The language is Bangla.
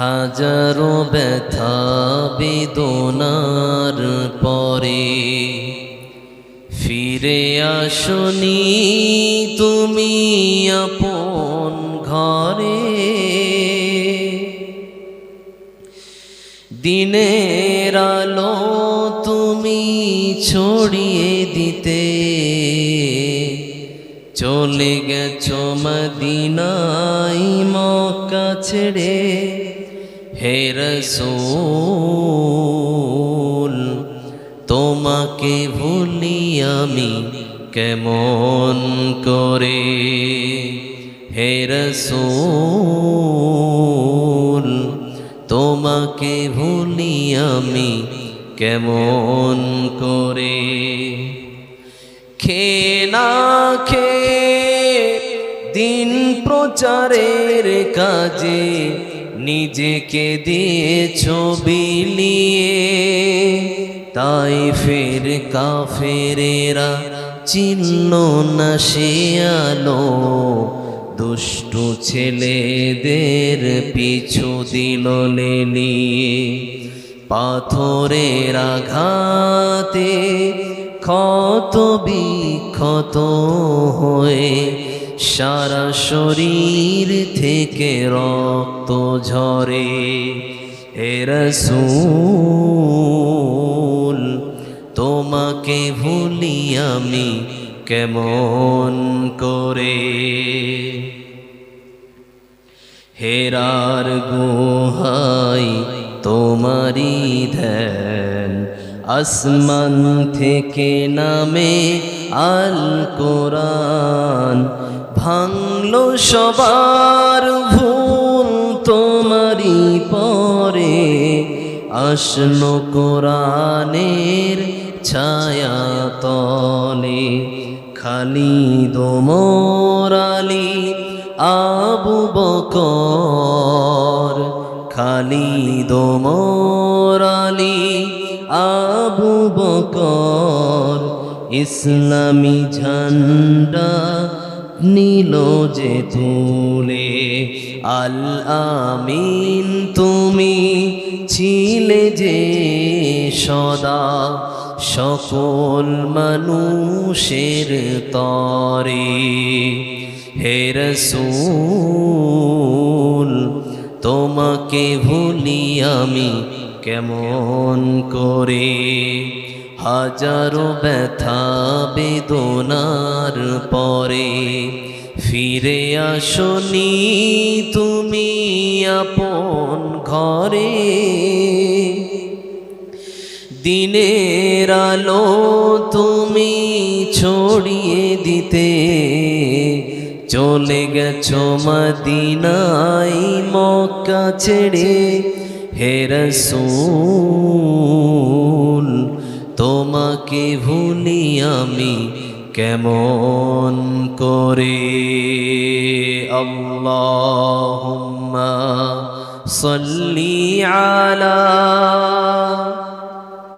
হাজারো ব্যথা বেদনার পরে ফিরে আসনি তুমি আপন ঘরে। দিনের আলো তুমি ছড়িয়ে দিতে চলে গেছো মদিনায় মক্কা ছেড়ে। হে রাসূল তোমাকে ভুলি আমি কেমন করে। হে রাসূল তোমাকে ভুলি আমি কেমন করে। খেয়ে না খেয়ে দিন প্রচারের কাজে নিজেকে দিয়েছো বিলিয়ে। তাই ফের কাফেরেরা চিনল না সে আলো, দুষ্টু ছেলেদের পিছু দিল লেলিয়ে। পাথরের আঘাতে ক্ষত বিক্ষত হয়ে সারা শরীর থেকে রক্ত ঝরে। হে রাসূল তোমাকে ভুলি আমি কেমন করে। হেরার গুহায় তোমারি ধ্যান, আসমান থেকে নামে আল কোরআন। ভাঙলো সবার ভুল তোমারি পরে, আসলো কোরআনের ছায়া তলে। খালিদ ওমর আলী আবু বকর, খালিদ ওমর আলী আবু বকর ইসলামী ঝান্ডা নীল যে তুলে। আল আমিন তুমি ছিলে যে সদা সকল মানুষের তরে। হে রাসূল তোমাকে ভুলি আমি কেমন করে। হাজারো ব্যথা বেদনার পরে ফিরে আসনি তুমি আপন ঘরে। দিনের আলো তুমি ছড়িয়ে দিতে চলে গেছো মদিনায় মক্কা ছেড়ে। হে রাসূল তোমাকে ভুলি আমি কেমন করে। আল্লাহুম্মা সাল্লি আলা